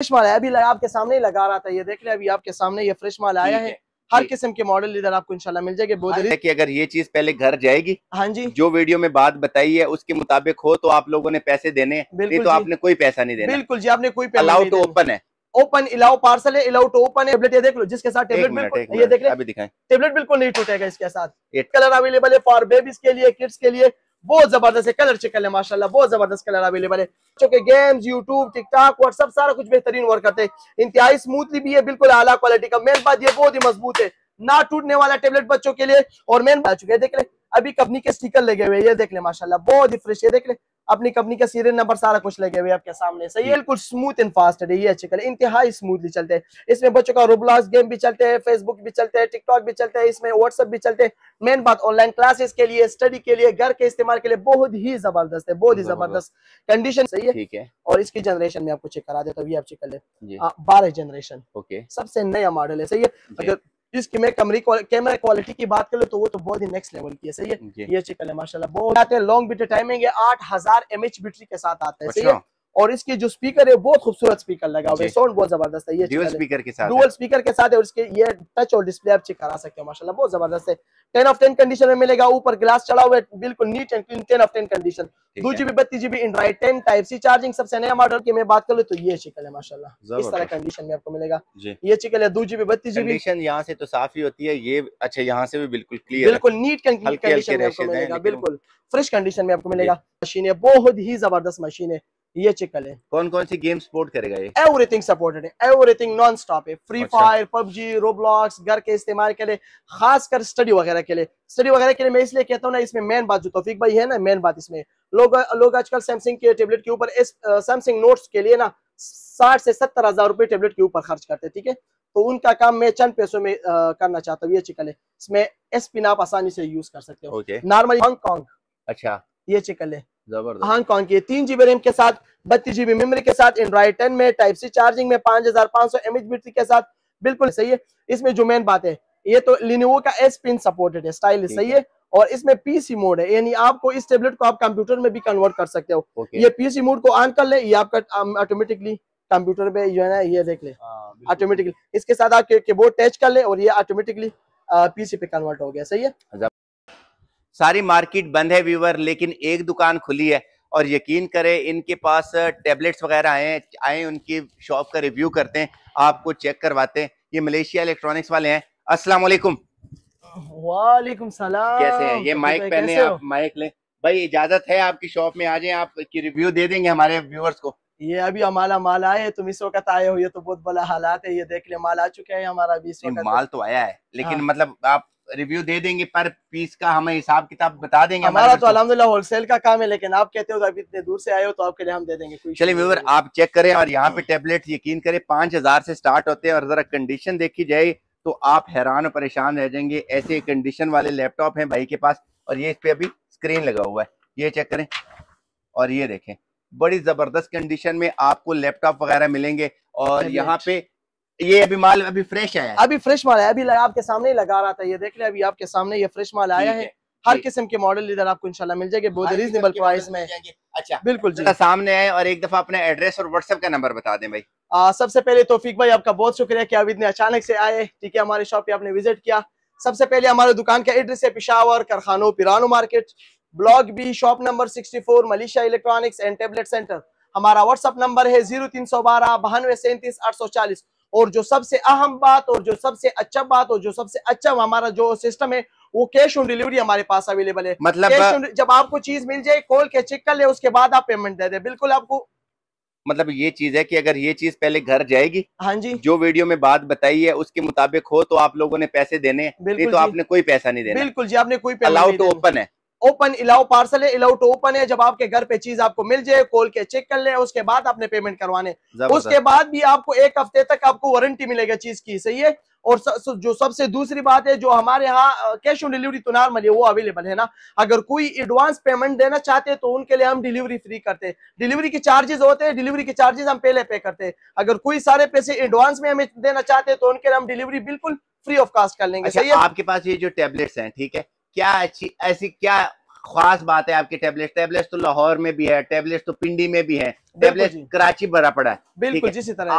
Fresh माल है, अभी आपके सामने ही लगा रहा था, ये देख ले अभी आपके सामने ये फ्रेश माल आया है। हर किस्म के मॉडल इधर आपको इंशाल्लाह मिल जाएंगे। बहुत कि अगर ये चीज पहले घर जाएगी, हाँ जी, जो वीडियो में बात बताई है उसके मुताबिक हो तो आप लोगों ने पैसे देने हैं, नहीं तो आपने कोई पैसा नहीं देना। बिल्कुल जी, आपने कोई अलाउड टू ओपन है, ओपन अलाउ पार्सल है, अलाउ टू ओपन है। टेबलेट ये देख लो, जिसके साथ टेबलेट बिल्कुल, ये देख ले अभी दिखाएं, टेबलेट बिल्कुल नहीं टूटेगा इसके साथ। कलर अवेलेबल है फॉर बेबीज के लिए, किड्स के लिए, बहुत जबरदस्त है। कलर चिकन है माशाल्लाह, बहुत जबरदस्त कलर अवेलेबल है। बच्चों के गेम्स, यूट्यूब, टिकटॉक, व्हाट्सएप सारा कुछ बेहतरीन वर्क करते हैं। इंतहाई स्मूथली भी है, बिल्कुल आला क्वालिटी का। मेन बात ये बहुत ही मजबूत है, ना टूटने वाला टेबलेट बच्चों के लिए। और मेन बात चुके देख ले अभी कंपनी के स्टिकर लगे हुए, ये देख ले माशाल्लाह बहुत ही फ्रेश। ये देख ले अपनी कंपनी का सीरियल नंबर सारा कुछ लगे हुए आपके सामने। सही है, बिल्कुल स्मूथ एंड फास्ट है, ये अच्छे कलर इंतहाई स्मूथली चलते हैं। इसमें बच्चों का रोब्लॉक्स गेम भी चलते हैं, फेसबुक भी चलते हैं, टिकटॉक भी चलते हैं, इसमें व्हाट्सएप भी चलते हैं। मेन बात ऑनलाइन क्लासेस के लिए, स्टडी के लिए, घर के इस्तेमाल के लिए बहुत ही जबरदस्त है, बहुत ही जबरदस्त कंडीशन। सही है, ठीक है। और इसकी जनरेशन में आपको चेक करा देता हूँ, ये आप चेक कर ले 12 जनरेशन, ओके, सबसे नया मॉडल है। सही है, अगर इसकी मैं कैमरा क्वालिटी की बात कर लो तो वो तो बहुत ही नेक्स्ट लेवल की है। सही है, ये चिकन है माशाल्लाह, बहुत आते हैं। लॉन्ग बैटरी टाइमिंग है, 8000 mAh बैटरी के साथ आता है। सही है, और इसके जो स्पीकर है बहुत खूबसूरत स्पीकर लगा हुआ है, साउंड बहुत जबरदस्त है। ये डुअल स्पीकर के साथ है, और इसके ये टच और डिस्प्ले आप चेक करा सकते हो माशाल्लाह, बहुत जबरदस्त है। 10 ऑफ 10 कंडीशन में मिलेगा। ऊपर ग्लास चढ़ा हुआ है, बिल्कुल neat and clean, 10 of 10 condition. 2GB 32GB Android 10 type C charging. सबसे नया मॉडल की मैं बात कर लूं तो ये चिकन है माशाल्लाह, इस तरह कंडीशन में आपको मिलेगा। ये चिकन है 2GB 32GB। कंडीशन यहाँ से तो साफ ही होती है ये, अच्छा यहाँ से भी बिल्कुल क्लियर, बिल्कुल नीट कंडीशन में आपको मिलेगा, बिल्कुल फ्रेश कंडीशन में आपको मिलेगा। मशीन है, बहुत ही जबरदस्त मशीन है। ये चिकन है, कौन कौन सी गेम सपोर्ट करेगा ये? एवरीथिंग सपोर्टेड है, एवरीथिंग नॉन स्टॉप है। फ्री फायर, पबजी, रोब्लॉक्स, घर के इस्तेमाल के लिए, खासकर स्टडी वगैरह के लिए मैं इसलिए कहता हूँ ना, इसमें मेन बात जो तौफीक भाई है ना, मेन बात इसमें लोग आजकल सैमसंग के टेबलेट के ऊपर, सैमसंग नोट्स के लिए ना 60 से 70 हजार रुपए टेबलेट के ऊपर खर्च करते हैं। ठीक है, तो उनका काम मैं चंद पैसों में करना चाहता हूँ। ये चिकन है, इसमें एस पिन आप आसानी से यूज कर सकते हो। नॉर्मली हांगकांग, अच्छा ये चिकन है हांगकांग की 3GB रैम के साथ, 32GB मेमोरी के साथ, एंड्रॉइड 10 में, टाइप सी चार्जिंग में, 5500 mAh बैटरी के साथ, बिल्कुल सही है। इसमें जो मेन बात है, ये तो लिनोवो का एस पिन सपोर्टेड है, स्टाइल सही है। और इसमें पीसी मोड है, यानी आपको इस टेबलेट को आप कंप्यूटर में भी कन्वर्ट कर सकते हो। ये पीसी मोड को ऑन कर ले, ये आपका ऑटोमेटिकली कंप्यूटर पे जो है ना, ये देख ले ऑटोमेटिकली इसके साथ आप कीबोर्ड टच कर ले और ये ऑटोमेटिकली पीसी पे कन्वर्ट हो गया। सही है, सारी मार्केट बंद है व्यूअर, लेकिन एक दुकान खुली है और यकीन करें इनके पास टैबलेट्स वगैरह आए उनकी शॉप का रिव्यू करते हैं, आपको चेक करवाते हैं। ये मलेशिया इलेक्ट्रॉनिक्स वाले हैं। अस्सलाम वालेकुम। वालेकुम सलाम। कैसे हैं? ये माइक पहने, आप माइक लें भाई, इजाजत है आपकी शॉप में आ जाएं, आप की रिव्यू दे देंगे हमारे व्यूअर्स को। ये अभी हमारा माल आया है, तुम इस वक्त आए हो, ये तो बहुत बड़ा हालात है। ये देख ले माल आ चुका है हमारा भी इस वक्त। माल तो आया है, लेकिन मतलब आप रिव्यू दे देंगे, पर पीस का हमें हिसाब किताब बता देंगे। हमारा तो अल्हम्दुलिल्लाह होलसेल का काम है, लेकिन आप कहते हो अभी इतने दूर से आए हो तो आपके लिए हम दे देंगे। चलिए व्यूअर आप चेक करें, और यहाँ पे टैबलेट यकीन करें 5000 से स्टार्ट होते हैं, और जरा कंडीशन देखी जाए तो आप हैरान और परेशान रह जाएंगे। ऐसे कंडीशन वाले लैपटॉप हैं भाई के पास, और ये इस पे अभी स्क्रीन लगा हुआ है, ये चेक करें और ये देखें, बड़ी जबरदस्त कंडीशन में आपको लैपटॉप वगैरह मिलेंगे। और यहाँ पे ये अभी माल अभी फ्रेश आया है, अभी फ्रेश माल है, अभी आपके सामने ही लगा रहा था, ये देख ले अभी आपके सामने ये फ्रेश माल आया है। हर किस्म के मॉडल इधर आपको इंशाल्लाह मिल जाएंगे, बहुत रीजनेबल प्राइस में। अच्छा बिल्कुल जी, सामने आए और एक दफा अपना एड्रेस और व्हाट्सएप का नंबर बता दें भाई। सबसे पहले तौफीक भाई आपका बहुत शुक्रिया कि आप इतने अचानक से आए। ठीक है, हमारे शॉप पे आपने विजिट किया। सबसे पहले हमारे दुकान का एड्रेस है पेशावर कारखानों पिरानो market, block B, shop number 64, Malaysia electronics and tablet centre. हमारा व्हाट्सएप नंबर है 0312 92 37 840। और जो सबसे अहम बात और जो सबसे अच्छा बात और जो सबसे अच्छा हमारा जो सिस्टम है, वो कैश ऑन डिलीवरी हमारे पास अवेलेबल है। मतलब जब आपको चीज मिल जाए, खोल के चेक कर ले, उसके बाद आप पेमेंट दे दे। बिल्कुल आपको मतलब ये चीज है कि अगर ये चीज पहले घर जाएगी, हाँ जी, जो वीडियो में बात बताई है उसके मुताबिक हो तो आप लोगों ने पैसे देने हैं, नहीं तो आपने कोई पैसा नहीं देना। बिल्कुल जी, आपने कोई पैसा अलाउड टू ओपन है, ओपन अलाउ पार्सल है, अलाउ टू ओपन है। जब आपके घर पे चीज आपको मिल जाए, खोल के चेक कर ले, उसके बाद आपने पेमेंट करवाने। उसके बाद भी आपको 1 हफ्ते तक आपको वारंटी मिलेगा चीज की। सही है, और जो सबसे दूसरी बात है, जो हमारे यहाँ कैश ऑन डिलीवरी तो नॉर्मल है, वो अवेलेबल है ना। अगर कोई एडवांस पेमेंट देना चाहते हैं तो उनके लिए हम डिलीवरी फ्री करते हैं। डिलीवरी के चार्जेस होते हैं, डिलीवरी के चार्जेस हम पहले पे करते हैं। अगर कोई सारे पैसे एडवांस में हमें देना चाहते हैं तो उनके लिए हम डिलीवरी बिल्कुल फ्री ऑफ कॉस्ट कर लेंगे। सही है, आपके पास ये जो टैबलेट्स हैं, ठीक है, क्या ऐसी क्या खास बात है आपकी टेबलेट तो लाहौर में भी है, टेबलेट तो पिंडी में भी है, टेबलेट कराची भरा पड़ा है। बिल्कुल जिस तरह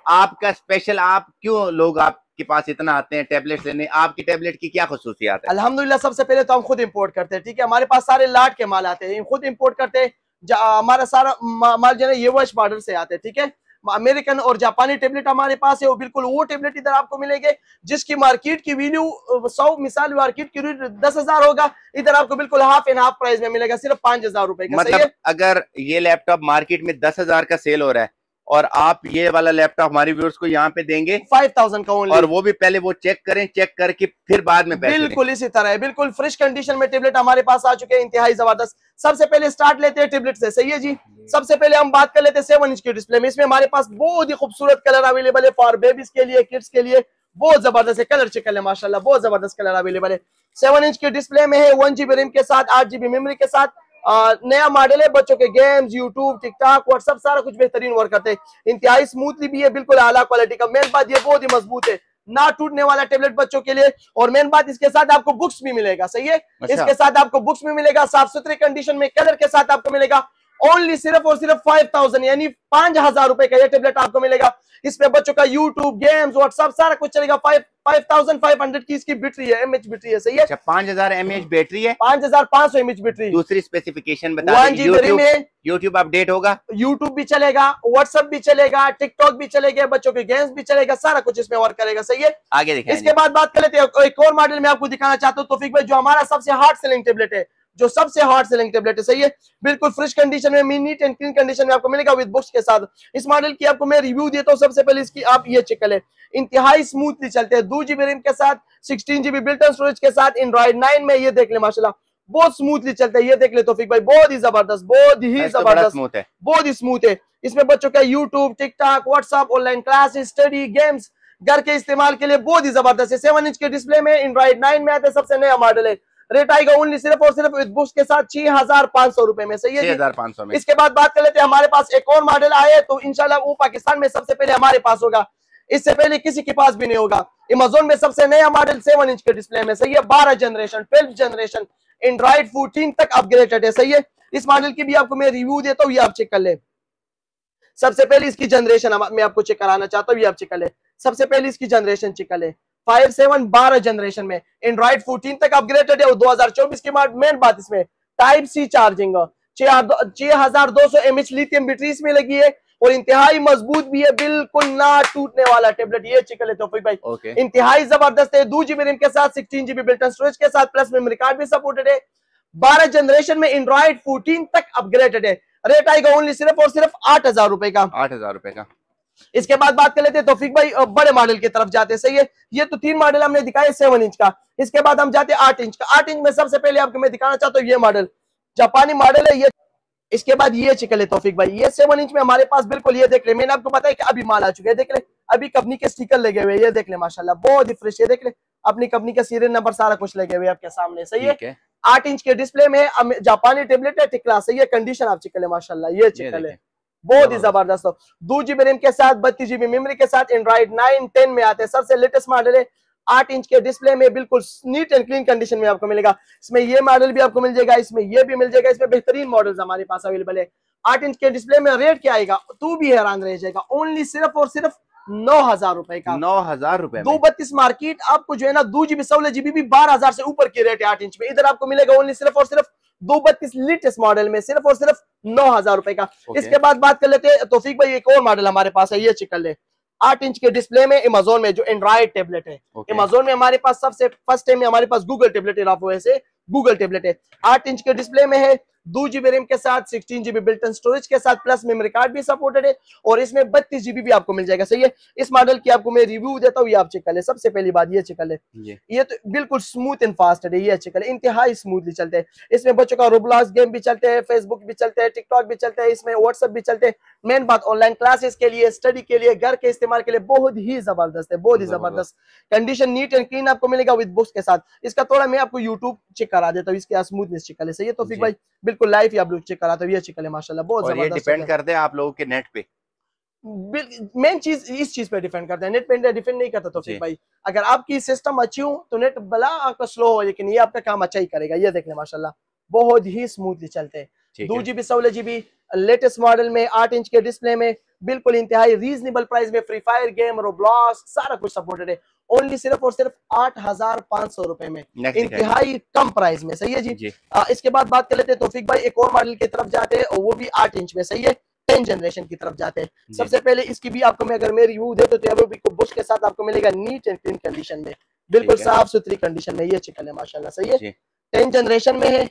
आपका स्पेशल, आप क्यों लोग आपके पास इतना आते हैं टेबलेट लेने, आपकी टेबलेट की क्या खुसूसियात है? अल्हम्दुलिल्लाह सबसे पहले तो हम खुद इंपोर्ट करते हैं, ठीक है, हमारे पास सारे लाट के माल आते हैं, खुद इंपोर्ट करते हैं। हमारा सारा माल जो है ये वश बॉर्डर से आते हैं, ठीक है। अमेरिकन और जापानी टेबलेट हमारे पास है, वो बिल्कुल वो टेबलेट इधर आपको मिलेंगे जिसकी मार्केट की वैल्यू 100 मिसाल मार्केट की 10,000 होगा, इधर आपको बिल्कुल हाफ एंड हाफ प्राइस में मिलेगा, सिर्फ 5,000 रुपए का। मतलब अगर ये लैपटॉप मार्केट में 10,000 का सेल हो रहा है और आप ये वाला लैपटॉप हमारे व्यूअर्स को यहाँ पे देंगे 5,000 का ओनली, और वो भी पहले वो चेक करें, चेक करके फिर बाद में पैसे बिल्कुल इसी तरह है। बिल्कुल फ्रेश कंडीशन में टेबलेट हमारे पास आ चुके हैं, इंतहाई जबरदस्त। सबसे पहले स्टार्ट लेते हैं टेबलेट से, सही है जी। सबसे पहले हम बात कर लेते हैं 7 इंच की डिस्प्ले में। इसमें हमारे पास बहुत ही खूबसूरत कलर अवेलेबल है फॉर बेबीज के लिए, किड्स के लिए, बहुत जबरदस्त है कलर चिकन है माशाल्लाह, बहुत जबरदस्त कलर अवेलेबल है। 7 इंच की डिस्प्ले में है, 1 GB रैम के साथ, 8 GB मेमोरी के साथ। नया मॉडल है, बच्चों के गेम्स, यूट्यूब, टिकटॉक, व्हाट्सएप सारा कुछ बेहतरीन वर्क करते हैं, इंतहाई स्मूथली भी है, बिल्कुल आला क्वालिटी का। मेन बात ये बहुत ही मजबूत है, ना टूटने वाला टेबलेट बच्चों के लिए। और मेन बात इसके साथ आपको बुक्स भी मिलेगा, सही है। इसके साथ आपको बुक्स भी मिलेगा, साफ सुथरी कंडीशन में कलर के साथ आपको मिलेगा। ओनली सिर्फ और सिर्फ 5,000 यानी 5,000 रुपए का ये टेबलेट आपको मिलेगा। इसमें बच्चों का यूट्यूब, गेम्स, व्हाट्सएप सारा कुछ चलेगा। 5,500 की इसकी बैटरी है, एमएच बैटरी है, सही है। 5,000 mAh बैटरी है, 5,500 एमएच बैटरी। दूसरी स्पेसिफिकेशन बता दें, यूट्यूब अपडेट होगा, यूट्यूब भी चलेगा, व्हाट्सएप भी चलेगा, टिकटॉक भी चलेगा, बच्चों के गेम्स भी चलेगा, सारा कुछ इसमें वर्क करेगा, सही है। आगे दिखाएं। इसके बाद बात कर लेते हैं एक और मॉडल में आपको दिखाना चाहता हूँ तौफीक भाई, जो हमारा सबसे हार्ड सेलिंग टेबलेट है, जो सबसे हार्ड सेलिंग टेबलेट है, सही है। बिल्कुल फ्रेश कंडीशन में, नीट एंड क्लीन कंडीशन में आपको मिलेगा विद बुक्स के साथ। इस मॉडल की आपको मैं रिव्यू देता हूँ। सबसे पहले इसकी आप ये चेक करें, इंतहाई स्मूथली चलते हैं, 2 GB रैम के साथ, 16 GB बिल्ट-इन स्टोरेज के साथ, एंड्रॉइड 9 में, ये देख ले माशाल्लाह बहुत स्मूथली चलता है। ये देख ले तौफीक भाई, बहुत ही जबरदस्त, बहुत ही जबरदस्त, बहुत ही स्मूथ है। इसमें बच्चों का YouTube, TikTok, WhatsApp, online classes, study, games, घर के इस्तेमाल के लिए बहुत ही जबरदस्त है। 7 इंच के डिस्प्ले में, एंड्रॉइड 9 में आता है, सबसे नया मॉडल है। रेट आएगा ओनली सिर्फ और सिर्फ विद बुक्स के साथ 6,500 रुपए में, सही है 6,500 में। इसके बाद बात कर लेते हैं, हमारे पास एक और मॉडल आया है, तो इंशाल्लाह वो पाकिस्तान में सबसे पहले हमारे पास होगा, इससे पहले किसी के पास भी नहीं होगा। अमेज़न में सबसे नया मॉडल 7 इंच के डिस्प्ले में, सही है। 12 जनरेशन, 12 जनरेशन, एंड्रॉइड 14 तक अपग्रेडेड है, सही है। इस मॉडल की भी आपको मैं रिव्यू देता हूँ, ये आप चेक कर ले। सबसे पहले इसकी जनरेशन मैं आपको चेक कराना चाहता हूँ, ये आप चेक कर ले। सबसे पहले इसकी जनरेशन चेक कर ले, 5.7 12 जनरेशन में, एंड्रॉइड 14 तक अपग्रेडेड है, 2024 की मेन बात इसमें type C charging, 6,200 mAh lithium battery इसमें लगी है, और इंतहाई मजबूत भी है, बिल्कुल ना टूटने वाला टेबलेट। ये चेक ले तौफीक भाई, इंतहाई जबरदस्त है, 2 GB रैम के साथ, 16 GB बिल्ट-इन स्टोरेज के साथ, प्लस मेमोरी कार्ड भी सपोर्टेड है। 12 जनरेशन में, एंड्रॉइड 14 तक अपग्रेडेड है। रेट आएगा ओनली सिर्फ और सिर्फ 8,000 रुपए का, 8,000 रुपए का। इसके बाद बात कर लेते हैं तौफीक भाई, बड़े मॉडल की तरफ जाते हैं, सही है। ये तो 3 मॉडल हमने दिखाए 7 इंच का। इसके बाद हम जाते हैं 8 इंच का। 8 इंच में सबसे पहले आपको मैं दिखाना चाहता हूँ ये मॉडल, जापानी मॉडल है ये। इसके बाद ये चेक ले तौफीक भाई, ये 7 इंच में हमारे पास, बिल्कुल ये देख ले, मैंने आपको बताया कि अभी माल आ चुके हैं, देख ले, अभी कंपनी के स्टिकर लगे हुए, ये देख ले माशाल्लाह बहुत ही फ्रेश है, देख ले अपनी कंपनी का सीरियल नंबर सारा कुछ लगे हुए आपके सामने, सही है। 8 इंच के डिस्प्ले में, जापानी टेबलेट है, टिकला, सही है। कंडीशन आप चेक ले माशाल्लाह, ये चेक ले बहुत ही जबरदस्त हो। 2 GB रैम के साथ, 32 GB मेमोरी के साथ, एंड्रॉइड 9 10 में आते हैं, सबसे लेटेस्ट मॉडल है। 8 इंच के डिस्प्ले में, बिल्कुल नीट एंड क्लीन कंडीशन में आपको मिलेगा। इसमें ये मॉडल भी आपको मिल जाएगा, इसमें ये भी मिल जाएगा, इसमें बेहतरीन मॉडल्स हमारे पास अवेलेबल है। 8 इंच के डिस्प्ले में रेट क्या आएगा, तू भी हैरान रह जाएगा, ओनली सिर्फ और सिर्फ 9,000 रुपए का। 9,000 रुपए, 232 मार्केट आपको जो है ना, 2 GB 16 GB भी 12,000 से ऊपर की रेट है 8 इंच में। इधर आपको मिलेगा ओनली सिर्फ और सिर्फ 232 लेटेस्ट मॉडल में, सिर्फ और सिर्फ 9,000 रुपए का। इसके बाद बात कर लेते हैं तौफीक भाई, एक और मॉडल हमारे पास है, ये चेक कर ले। 8 इंच के डिस्प्ले में, अमेज़न में जो एंड्रॉइड टेबलेट है, अमेज़न में हमारे पास सबसे फर्स्ट टाइम में हमारे पास गूगल टेबलेट है, गूगल टेबलेट है। 8 इंच के डिस्प्ले में है, 2 GB रैम के साथ, 16 GB बिल्ट-इन स्टोरेज के साथ, प्लस मेमोरी कार्ड भी सपोर्टेड है, और इसमें 32 GB भी आपको मिल जाएगा, सही है। इस मॉडल की आपको मैं रिव्यू देता हूँ, ये आप चेक कर ले। सबसे पहली बात ये चेक कर ले, ये तो बिल्कुल स्मूथ एंड फास्ट है, ये चेक कर ले, इंतहाई स्मूथली चलते हैं। इसमें बच्चों का रोब्लॉक्स गेम भी चलते हैं, फेसबुक भी चलते हैं, टिकटॉक भी चलते हैं, इसमें व्हाट्सएप भी चलते हैं। मेन बात ऑनलाइन क्लासेस के लिए, स्टडी के लिए, घर के इस्तेमाल के लिए बहुत ही जबरदस्त है, बहुत ही जबरदस्त कंडीशन, नीट एंड क्लीन आपको मिलेगा विद बुक्स के साथ। इसका थोड़ा मैं आपको यूट्यूब चेक करा देता हूँ, इसके स्मूथनेस चेक कर ले, सही है तौफीक भाई, बिल्कुल लाइव या ब्लू चेक करा, तो ये चेक कर ले माशाल्लाह बहुत जबरदस्त। ये डिपेंड करते हैं आप लोगों के नेट पे, मेन चीज इस चीज पे डिपेंड करता है, नेट पे डिपेंड नहीं करता तौफीक भाई। अगर आपकी सिस्टम अच्छी हो तो नेट भला आपका स्लो हो, लेकिन ये आपका काम अच्छा ही करेगा। ये देख ले माशाल्लाह बहुत ही स्मूथली चलते हैं। 2GB 16GB लेटेस्ट मॉडल में 8 इंच के डिस्प्ले में बिल्कुल इंतहाई रीजनेबल प्राइस में फ्री फायर गेम, रोब्लॉक्स सारा कुछ सपोर्टेड है। ओनली सिर्फ और सिर्फ 8,500 रुपए में, इंतहाई कम प्राइस में। सही है जी। इसके बाद बात कर लेते हैं तौफीक भाई एक और मॉडल की तरफ जाते हैं, और वो भी 8 इंच में। सही है, 10 जनरेशन की तरफ जाते हैं। सबसे पहले इसकी भी आपको मैं अगर मैं रिव्यू दे तो बुश के साथ आपको मिलेगा नीट एंड क्लीन कंडीशन में, बिल्कुल साफ सुथरी कंडीशन में। ये चिकन है माशाल्लाह। सही है, 10 जनरेशन में है,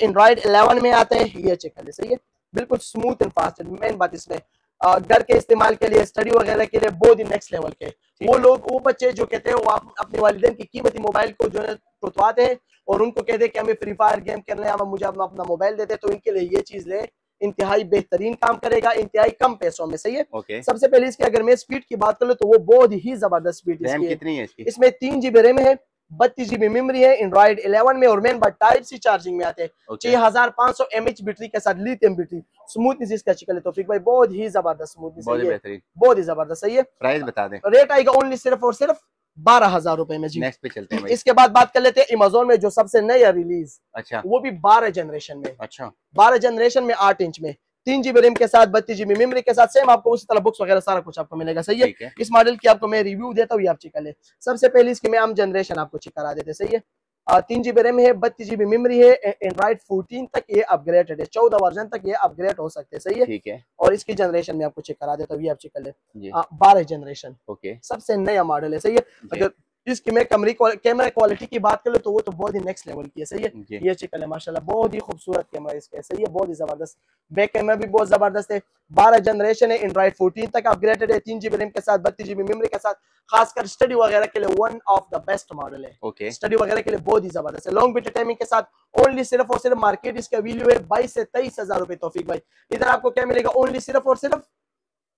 एंड्रॉइड 11 में आते हैं। ये चिकन है। सही है, बिल्कुल स्मूथ एंड फास्ट। मेन बात इसमें घर के इस्तेमाल के लिए, स्टडी वगैरह के लिए बहुत ही नेक्स्ट लेवल के। वो लोग, वो बच्चे जो कहते हैं वो अपने वालिदैन की कीमती मोबाइल को जो है टुटवाते हैं और उनको कहते हैं कि हमें फ्री फायर गेम करना है, मुझे अपना मोबाइल देते हैं, तो इनके लिए ये चीज ले, इंतहाई बेहतरीन काम करेगा, इंतहाई कम पैसों में। सही है। सबसे पहले इसकी अगर मैं स्पीड की बात कर लूं तो वो बहुत ही जबरदस्त स्पीड है। इसमें 3GB रैम है, 32GB मेमोरी है, एंड्रॉइड 11 में, और मेन बात टाइप सी चार्जिंग में आते हैं। 6500 mAh बैटरी के साथ लिथियम बैटरी। स्मूथनेस इसका चिकन है तौफीक भाई, बहुत ही जबरदस्त स्मूथनेस है, बहुत ही जबरदस्त। सही है। प्राइस बता दें। रेट आएगा ओनली सिर्फ और सिर्फ 12,000 रुपए में जी। नेक्स्ट पे चलते हैं भाई। इसके बाद बात कर लेते हैं अमेज़न में जो सबसे नया रिलीज, अच्छा, वो भी 12 जनरेशन में। अच्छा, 12 जनरेशन में 8 इंच में, 3GB रैम के साथ, 32GB मेमोरी के साथ, सेम आपको उसी तरह बुक्स वगैरह सारा कुछ आपको मिलेगा। सही है। इस मॉडल की आपको मैं रिव्यू देता हूँ, ये आप चेक कर ले। सबसे पहले इसकी मैं आम जनरेशन आपको चेक करा देते। सही है, 3GB रैम है, 32GB मेमोरी है, एंड्रॉइड 14 तक ये अपग्रेडेड है, 14 वर्जन तक ये अपग्रेड हो सकते हैं। सही है, ठीक है। और इसकी जनरेशन में आपको चेक करा देता हूँ, ये आप चेक कर ले। 12 जनरेशन, ओके, सबसे नया मॉडल है। सही है। अगर इसकी मैं कैमरा क्वालिटी की बात कर लो तो वो तो बहुत ही नेक्स्ट लेवल की है। सही है, ये चिकन है माशाल्लाह, बहुत ही खूबसूरत कैमरा इसका। सही है, बहुत ही जबरदस्त, बैक कैमरा भी बहुत जबरदस्त है। 12 जनरेशन है, एंड्रॉइड 14 तक अपग्रेडेड है, 3GB रैम के साथ, 32GB मेमोरी के साथ, खासकर स्टडी वगैरह के लिए one of the best model है। स्टडी वगैरह के लिए बहुत ही जबरदस्त है। लॉन्ग बैटरी टाइमिंग के साथ ओनली सिर्फ और सिर्फ मार्केट इसका वैल्यू है 22 से 23,000 रुपए तौफीक भाई। इधर आपको क्या मिलेगा, ओनली सिर्फ और सिर्फ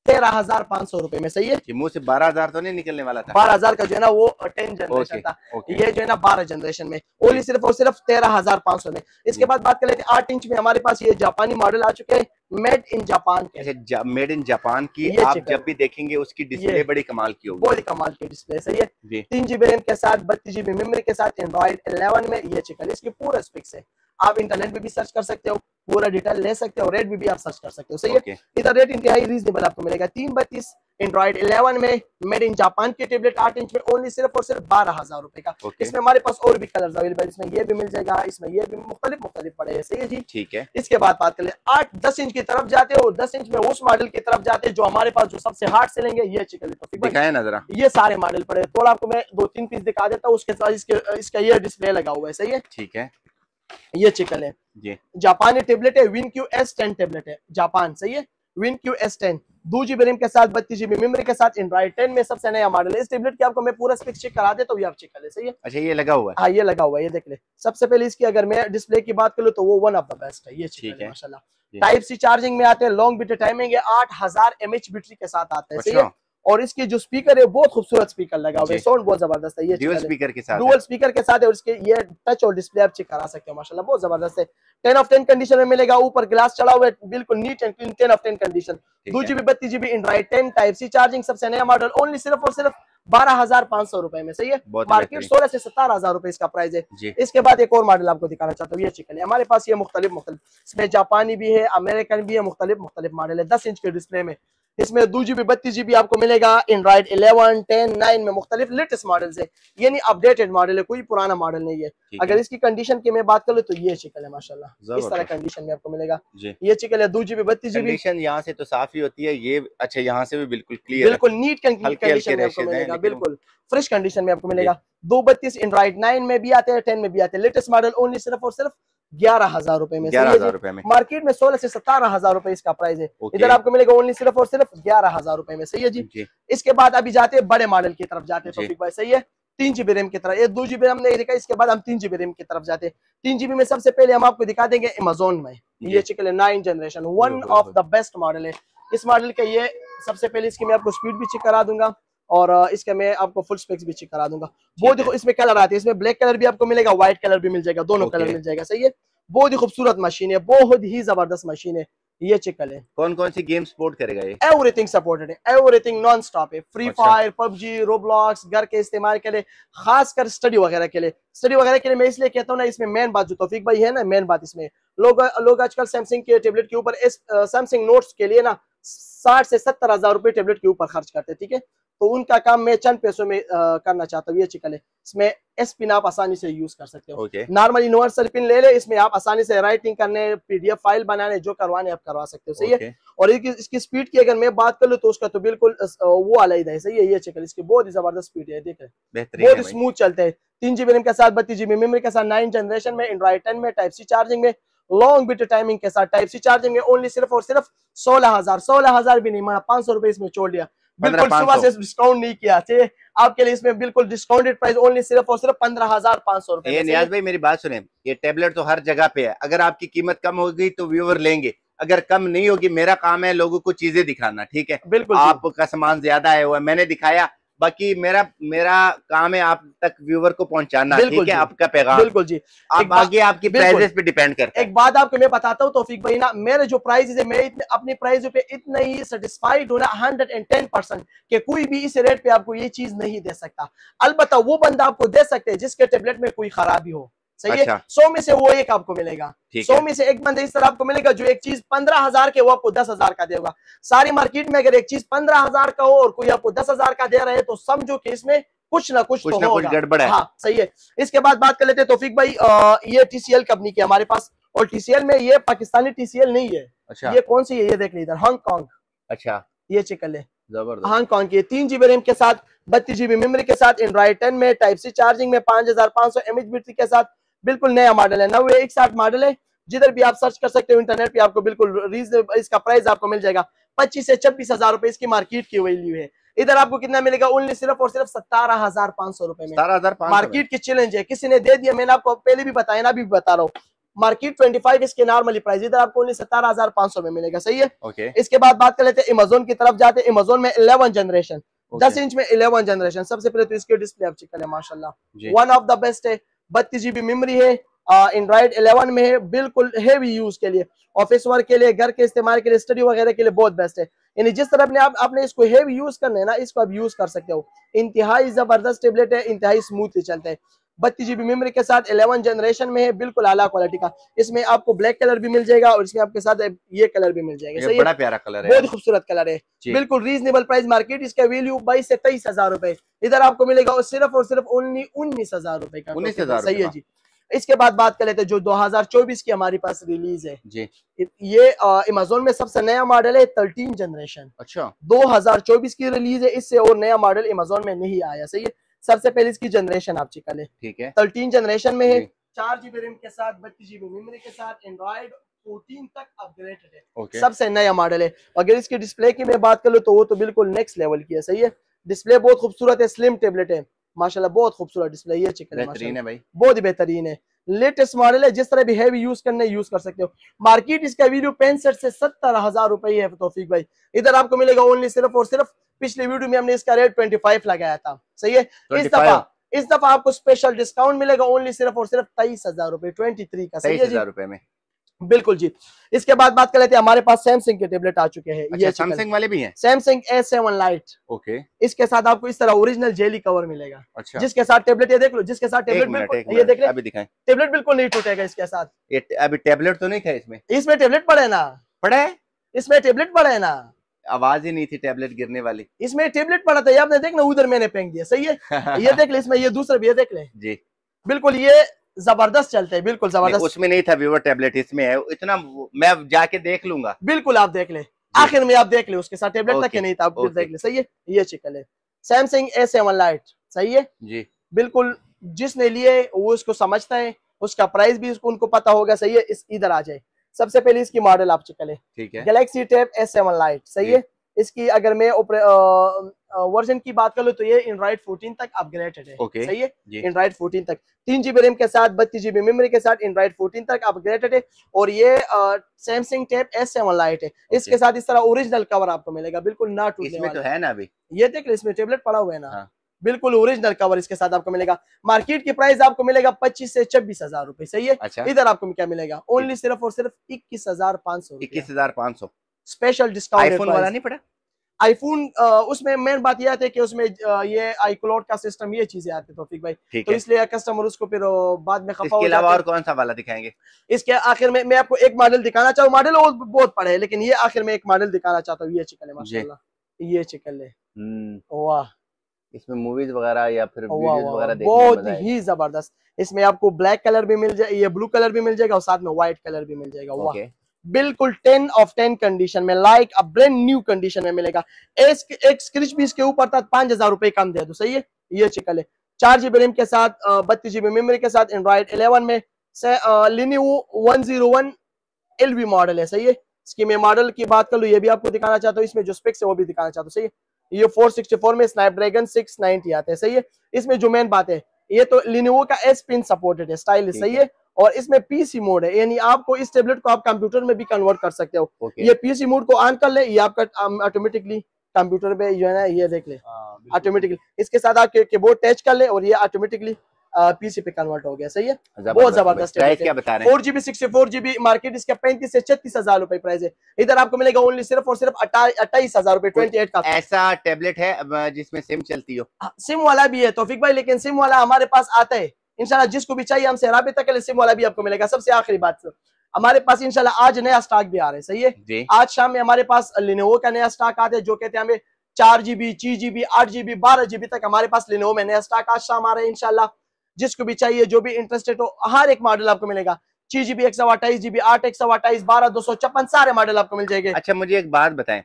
13,500 रुपए में। सही है, मुंह से 12,000 तो नहीं निकलने वाला था। 12,000 का जो है ना वो 10 जनरेशन था, ये जो है ना 12 जनरेशन में, ओनली सिर्फ और सिर्फ 13,500 में। इसके बाद बात कर लेते हैं 8 इंच में हमारे पास ये जापानी मॉडल आ चुके हैं, मेड इन जापान के। मेड इन जापान की आप जब भी देखेंगे उसकी डिस्प्ले बड़ी कमाल की होगी, बहुत ही कमाल की डिस्प्ले। सही है, 3GB रैम के साथ, 32GB मेमोरी के साथ, एंड्रॉइड 11 में। ये चिकन, इसकी पूरा स्पेक्स है, आप इंटरनेट पे भी सर्च कर सकते हो, पूरा डिटेल ले सकते हो, रेट भी आप सर्च कर सकते हो। सही है। इधर रेट इंतहाई रीजनेबल आपको मिलेगा, 332 एंड्रॉइड 11 में, मेड इन जापान की टेबलेट 8 इंच में, ओनली सिर्फ और सिर्फ 12,000 रुपए का। इसमें हमारे पास और भी कलर्स अवेलेबल, इसमें ये भी मिल जाएगा, इसमें ये भी मुख्तलिफ पड़े हैं। सही है जी, ठीक है। इसके बाद बात कर ले 8-10 इंच की तरफ जाते हो, 10 इंच में उस मॉडल की तरफ जाते हैं जो हमारे पास जो सबसे हार्ड सेलिंग है। ये चिकन दिखाया ना जरा, ये सारे मॉडल पड़े, थोड़ा आपको मैं 2-3 पीस दिखा देता हूँ, उसके साथ इसका ये डिस्प्ले लगा हुआ है। सही है, ठीक है। ये चिकन है जी, जापानी टेबलेट है, WinQ S10 टेबलेट है, जापान। सही है, WinQ S10, 2GB रैम के साथ, 32GB मेमोरी के साथ, एंड्रॉइड 10 में सबसे नया मॉडल है। इस टेबलेट की आपको मैं पूरा स्पेक चेक करा देता हूँ, ये आप चेक कर ले। सही है, अच्छा ये लगा हुआ है, हाँ ये लगा हुआ है, ये देख ले। सबसे पहले इसकी अगर मैं डिस्प्ले की बात करूँ तो वो वन ऑफ द बेस्ट है। ये ठीक है माशाल्लाह, टाइप सी चार्जिंग में आते हैं, लॉन्ग बैटरी टाइमिंग है, 8000 mAh बैटरी के साथ आता है। सही है, और इसके जो स्पीकर है बहुत खूबसूरत स्पीकर लगा हुआ है, साउंड बहुत जबरदस्त है। ये डुअल स्पीकर के साथ, डुअल स्पीकर के साथ है, और इसके ये टच और डिस्प्ले आप चेक करा सकते हो, माशाल्लाह बहुत जबरदस्त है। 10 ऑफ 10 कंडीशन में मिलेगा, ऊपर ग्लास चढ़ा हुआ है, बिल्कुल neat and clean, 10 of 10 condition. 2GB 32GB Android 10 type C charging, सबसे नया मॉडल, ओनली सिर्फ और सिर्फ 12,500 रुपए में। सही है, मार्केट 16 से 17,000 रुपए इसका प्राइस है। इसके बाद एक और मॉडल आपको दिखाना चाहता हूँ, ये चिकन है हमारे पास, ये मुख्तलिफ इसमें जापानी भी है, अमेरिकन भी है, मुख्तलिफ मॉडल है। 10 इंच के डिस्प्ले में, इसमें 2GB 32GB आपको मिलेगा, एंड्रॉइड 11, 10, 9 में मुख्तलिफ लेटेस्ट मॉडल्स है, ये नहीं अपडेटेड मॉडल है, कोई पुराना मॉडल नहीं है। अगर इसकी कंडीशन की मैं बात करूँ तो ये चिकन है माशाल्लाह, इस तरह कंडीशन में आपको मिलेगा। ये चिकन है 2GB 32GB, कंडीशन यहाँ से तो साफ ही होती है ये, अच्छा यहाँ से भी बिल्कुल क्लियर, बिल्कुल नीट कंडीशन में आपको मिलेगा, बिल्कुल फ्रेश कंडीशन में आपको मिलेगा। 232 एंड्रॉइड 9 में भी आते हैं, 10 में भी आते हैं, लेटेस्ट मॉडल, ओनली सिर्फ और सिर्फ 11,000 रुपए में। 11,000 रुपए में, मार्केट में 16 से 17,000 रुपए इसका प्राइस है, इधर आपको मिलेगा ओनली सिर्फ और सिर्फ 11,000 रुपए में। सही है जी। इसके बाद अभी जाते हैं बड़े मॉडल की तरफ जाते हैं तौफीक भाई। सही है, 3GB रैम की तरफ, ये 2GB रैम नहीं दिखा, इसके बाद हम 3GB रैम की तरफ जाते हैं। 3GB में सबसे पहले हम आपको दिखा देंगे अमेज़न में, ये चिकन है 9 generation, one of the best model है। इस मॉडल का ये सबसे पहले इसकी मैं आपको स्पीड भी चेक करा दूंगा, और इसका मैं आपको फुल स्पेक्स भी चेक करा दूंगा। वो देखो इसमें कलर आते हैं, इसमें ब्लैक कलर भी आपको मिलेगा, व्हाइट कलर भी मिल जाएगा, दोनों कलर मिल जाएगा। सही है, बहुत ही खूबसूरत मशीन है, बहुत ही जबरदस्त मशीन है। ये चिकल है। कौन कौन सी गेम सपोर्ट करेगा ये? एवरीथिंग सपोर्टेड है, एवरीथिंग नॉन स्टॉप है। फ्री फायर, पबजी, रोब्लॉक्स घर के इस्तेमाल के लिए, खासकर स्टडी वगैरह के लिए। स्टडी वगैरह के लिए मैं इसलिए कहता हूँ ना, इसमें मेन बात जो तौफीक भाई है ना, मेन बात इसमें लोग आजकल सैमसंग के टेबलेट के ऊपर सैमसंग नोट्स के लिए ना 60 से 70 हजार रुपए टेबलेट के ऊपर खर्च करते हैं, ठीक है। तो उनका काम मैं चंद पैसों में करना चाहता हूँ। ये चिकल है, इसमें एस पिन आप आसानी से यूज कर सकते हो। नॉर्मल यूनिवर्सल पिन ले ले, इसमें आप आसानी से राइटिंग करने, पीडीएफ फाइल बनाने, जो करवाने आप करवा सकते हो, सही है। और इसकी स्पीड की अगर मैं बात कर लूँ तो उसका तो बिल्कुल वो अलग है, सही है। ये चिकल इसकी बहुत ही जबरदस्त स्पीड है, देख रहे बहुत स्मूथ चलते हैं। 3 GB रैम के साथ, 32 GB मेमोरी के साथ, 9 जनरेशन में, एंड्रॉइड 10 में, टाइप सी चार्जिंग में, लॉन्ग बिट टाइमिंग के साथ, टाइप सी चार्जिंग में, ओनली सिर्फ और सिर्फ 16,000 भी नहीं माना, 500 रुपए इसमें छोड़ दिया। बिल्कुल सुबह से डिस्काउंट नहीं किया, आपके लिए इसमें बिल्कुल डिस्काउंटेड प्राइस ओनली सिर्फ और सिर्फ 15,500 रुपए। नियाज भाई मेरी बात सुने, ये टेबलेट तो हर जगह पे है, अगर आपकी कीमत कम होगी तो व्यूअर लेंगे, अगर कम नहीं होगी, मेरा काम है लोगों को चीजें दिखाना, ठीक है। बिल्कुल आपका सामान ज्यादा आया हुआ है, मैंने दिखाया, बाकी मेरा काम है आप तक व्यूअर को पहुंचाना, ठीक है, आपका पैगाम। बिल्कुल जी, आप आगे आपकी प्राइसेस पे डिपेंड करता है। एक बात आपको मैं बताता हूँ तौफीक भाई ना, मेरे जो प्राइस है, मैं अपनी प्राइस पे इतना ही सेटिस्फाइड हूँ ना 110% कि कोई भी इस रेट पे आपको ये चीज नहीं दे सकता। अलबत्ता वो बंदा आपको दे सकते हैं जिसके टेबलेट में कोई खराबी हो, सही है। 100 में से वो एक आपको मिलेगा, 100 में से एक बंदा इस तरह आपको मिलेगा जो एक चीज 15,000 के वो आपको 10,000 का देगा। सारी मार्केट में अगर एक चीज 15,000 का हो और कोई आपको 10,000 का दे रहा है तो समझो कि इसमें कुछ ना कुछ तो होगा, गड़बड़ है। हाँ सही है। इसके बाद बात कर लेते हैं तौफीक भाई, ये TCL कंपनी की हमारे पास, और TCL में ये पाकिस्तानी TCL नहीं है। अच्छा। ये कौन सी है, ये देख लीजिए इधर, हांगकांग। अच्छा, ये चिकल है हांगकांग की, 3 GB रैम के साथ, 32 GB मेमोरी के साथ, एंड्रॉइड 10 में, टाइप सी चार्जिंग में, 5500 mAh बैटरी के साथ, बिल्कुल नया मॉडल है, 9161 मॉडल है। जिधर भी आप सर्च कर सकते हो इंटरनेट पे, आपको बिल्कुल रीजनेबल इसका प्राइस आपको मिल जाएगा। 25 से 26,000 रुपए इसकी मार्केट की वैल्यू है। इधर आपको कितना मिलेगा, ओनली सिर्फ और सिर्फ 17,500 रुपए में। 17,500 मार्केट की चैलेंज है, किसी ने दे दिया, मैंने आपको पहले भी बताया ना, अभी भी बता रहा हूँ। मार्केट 25 इसके नॉर्मली प्राइस, इधर आपको ओनली 17,500 में मिलेगा, सही है। इसके बाद बात कर लेते हैं अमेज़न की तरफ जाते हैं। अमेज़न में 11 जनरेशन, 10 इंच में 11 जनरेशन। सबसे पहले तो इसके डिस्प्ले आप चेक करें, माशाल्लाह वन ऑफ द बेस्ट है। 32 GB मेमोरी है, एंड्रॉइड 11 में है, बिल्कुल हेवी यूज के लिए, ऑफिस वर्क के लिए, घर के इस्तेमाल के लिए, स्टडी वगैरह के लिए बहुत बेस्ट है। यानी जिस तरह आपने इसको हेवी यूज करना है ना, इसको आप यूज कर सकते हो। इंतहाई जबरदस्त टेबलेट है, इंतहाई स्मूथली चलते हैं। 32 GB मेमोरी के साथ, 11 जनरेशन में है, बिल्कुल आला क्वालिटी का। इसमें आपको ब्लैक कलर भी मिल जाएगा और इसमें आपके साथ ये कलर भी मिल जाएगा, सही है। बड़ा प्यारा कलर है, बहुत खूबसूरत कलर है, बिल्कुल रीजनेबल प्राइस। मार्केट इसका वैल्यू 22 से 23,000 रुपए, इधर आपको मिलेगा सिर्फ और सिर्फ ओनली 19,000 रुपए का, 19,000, सही है जी। इसके बाद बात कर लेते हैं जो 2024 की हमारी पास रिलीज है जी। ये अमेज़न में सबसे नया मॉडल है, 13 जनरेशन। अच्छा, 2024 की रिलीज है, इससे और नया मॉडल अमेज़न में नहीं आया, सही है। सबसे पहले इसकी जनरेशन आप चेक कर ले, ठीक है। 13 जनरेशन में है, 4 GB रैम के साथ, 32 GB मेमोरी के साथ, एंड्रॉइड 14 तक अपग्रेडेड है, सबसे नया मॉडल है। अगर इसकी डिस्प्ले की मैं बात कर लूं तो वो तो बिल्कुल नेक्स्ट लेवल की है, सही है। डिस्प्ले बहुत खूबसूरत है, स्लिम टेबलेट है, माशाल्लाह बहुत खूबसूरत डिस्प्ले। ये चिकन बेहतरीन है भाई, बहुत ही बेहतरीन है, लेटेस्ट मॉडल है। जिस तरह भी हैवी यूज करने यूज कर सकते हो। मार्केट इसका वीडियो 65 से 70,000 रुपए है तौफीक भाई, इधर आपको मिलेगा ओनली सिर्फ और सिर्फ, पिछले वीडियो में हमने इसका रेट 25 लगाया था, सही है। इस दफा आपको स्पेशल डिस्काउंट मिलेगा ओनली सिर्फ और सिर्फ 23,000 रुपए, 23 का, सही है जी, रुपए में, बिल्कुल जी। इसके बाद बात कर लेते हैं, हमारे पास सैमसंग के टेबलेट आ चुके हैं। ये सैमसंग वाले भी हैं, सैमसंग S7 लाइट। ओके, इसके साथ आपको इस तरह ओरिजिनल जेली कवर मिलेगा। अच्छा, जिसके साथ टेबलेट, ये देख लो, जिसके साथ टेबलेट बिल्कुल, ये देख ले, अभी दिखाएं, टेबलेट बिल्कुल नहीं टूटेगा इसके साथ। अभी टेबलेट तो नहीं था इसमें, इसमें टेबलेट पड़ा है ना, पड़ा है, इसमें टेबलेट पड़ा है ना, आवाज ही नहीं थी टेबलेट गिरने वाली, इसमें टेबलेट पड़ा था, ये आपने देखना, उधर मैंने फेंक दिया, सही है। ये देख ले, इसमें ये दूसरा भी, ये देख ले जी, बिल्कुल ये जबरदस्त चलता है, बिल्कुल जबरदस्त। उसमें नहीं था व्यूअर टेबलेट, इसमें है। इतना मैं जाके देख लूंगा, बिल्कुल आप देख ले, आखिर में आप देख ले, उसके साथ टेबलेट तक नहीं था, आप देख ले, सही है। ये चिकन है सैमसंग S7 लाइट, सही है जी, बिल्कुल। जिसने लिए वो उसको समझता है, उसका प्राइस भी उनको पता होगा, सही है। इस इधर आ जाए, सबसे पहले इसकी मॉडल आप चिकन है, ठीक है, गैलेक्सी टैब S7 लाइट, सही है। इसकी अगर मैं वर्जन की बात कर लूं तो ये एंड्रॉइड 14 तक अपग्रेडेड है, सही है। एंड्रॉइड 14 तक, 3 GB रैम के साथ, 32 GB मेमोरी के साथ, एंड्रॉइड 14 तक अपग्रेडेड है। और ये सैमसंग टैब S7 लाइट है, इसके साथ इस तरह ओरिजिनल कवर आपको मिलेगा, बिल्कुल ना टूटने वाला। इसमें तो है ना, अभी ये देख ले, इसमें टेबलेट पड़ा हुआ है ना, बिल्कुल ओरिजिनल कवर इसके साथ आपको मिलेगा। मार्केट की प्राइस आपको मिलेगा 25 से 26,000 रुपए, सही है। अच्छा, इधर आपको क्या मिलेगा, ओनली सिर्फ और सिर्फ 21,500, 21,500 स्पेशल डिस्काउंट आईफोन वाला नहीं पड़ा? आईफोन उसमें मेन बात यह आती है कि उसमें ये आईक्लाउड का सिस्टम, ये चीजें आती है तौफीक भाई, तो इसलिए कस्टमर उसको फिर बाद में खफा हो जाता है। और कौन सा वाला दिखाएंगे? इसके आखिर में मैं आपको एक मॉडल दिखाना चाहूँ, मॉडल बहुत पड़े है, लेकिन ये आखिर में एक मॉडल दिखाना चाहता हूँ। ये चिकन है माशाल्लाह, ये चिकन है, वाह, इसमें मूवीज वगैरह या फिर वीडियोस वगैरह देखने बहुत ही जबरदस्त। इसमें आपको ब्लैक कलर भी मिल जाए, ये ब्लू कलर भी मिल जाएगा और साथ में व्हाइट कलर भी मिल जाएगा। वाह, बिल्कुल 10 ऑफ 10 कंडीशन में, like a brand new condition में मिलेगा। एक स्क्रिच भी इसके ऊपर था, 5,000 रुपए कम दे दो, सही है। ये चिकन है 4GB रैम के साथ, 32GB मेमोरी के साथ, एंड्रॉइड 11 में, Lenovo 101 LV मॉडल है, सही है। इसकी मैं मॉडल की बात कर लूँ, ये भी आपको दिखाना चाहता हूँ, इसमें जो स्पेक्स है वो भी दिखाना चाहता हूँ, सही है। ये 464 में स्नैपड्रैगन 690 आते हैं, सही है। इसमें जो मेन बात है, ये तो Lenovo का S Pen सपोर्टेड है, स्टाइल सही है। और इसमें पीसी मोड है, यानी आपको इस टेबलेट को आप कंप्यूटर में भी कन्वर्ट कर सकते हो। ये पीसी मोड को ऑन कर ले, ये आपका ऑटोमेटिकली कंप्यूटर पे जो है ना, ये देख ले ऑटोमेटिकली, इसके साथ आप कीबोर्ड टच कर ले और ये ऑटोमेटिकली पीसी पे कन्वर्ट हो गया, सही है। बहुत जबरदस्त है। क्या बता रहे हैं? 4GB 64GB मार्केट इसका 35 से 36,000 रुपए प्राइस है। इधर आपको मिलेगा ओनली सिर्फ और सिर्फ 28,000 रुपए, 28 का। ऐसा टेबलेट है जिसमें सिम चलती हो? सिम वाला भी है तौफीक भाई, लेकिन सिम वाला हमारे पास आता है इंशाल्लाह, जिसको भी चाहिए हमसे राबिता कर ले, सिम वाला भी आपको मिलेगा। सबसे आखिरी बात, हमारे पास इंशाल्लाह आज नया स्टॉक भी आ रहा है, सही है। आज शाम में हमारे पास Lenovo का नया स्टॉक आता है, जो कहते हैं हमें 4GB 6GB 8GB 12GB तक हमारे पास Lenovo में नया स्टॉक आज शाम आ रहा है इंशाल्लाह। जिसको भी चाहिए, जो भी इंटरेस्टेड हो, हर एक मॉडल आपको मिलेगा। 6GB 128GB 8 128 12 256 सारे मॉडल आपको मिल जाएंगे। अच्छा, मुझे एक बात बताएं,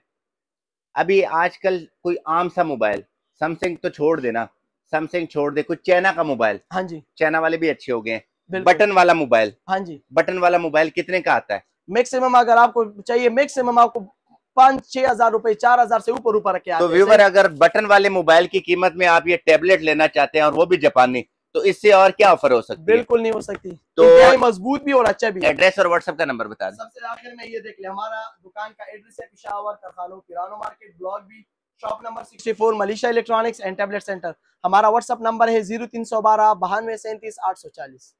अभी आजकल कोई आम सा मोबाइल, सैमसंग तो छोड़ देना, सैमसंग छोड़ दे, कोई चाइना का मोबाइल, हाँ जी, चाइना वाले भी अच्छे हो गए, बटन वाला मोबाइल, हाँ जी, बटन वाला मोबाइल कितने का आता है? मैक्सिमम अगर आपको चाहिए, मैक्सिमम आपको 5-6 हजार रुपए, 4,000 से ऊपर रखे आते हैं। तो व्यूअर, अगर बटन वाले मोबाइल की कीमत में आप ये टेबलेट लेना चाहते हैं और वो भी जापानी, तो इससे और क्या ऑफर हो सकती है? बिल्कुल नहीं हो सकती, तो मजबूत भी और अच्छा भी। एड्रेस और व्हाट्सएप का नंबर बता दें। सबसे आखिर में ये देख ले, हमारा दुकान का एड्रेस है पेशावर कारखानों किरानो market, block B, shop number 64, Malaysia electronics and tablet centre. हमारा व्हाट्सएप नंबर है 0312 92 37 840।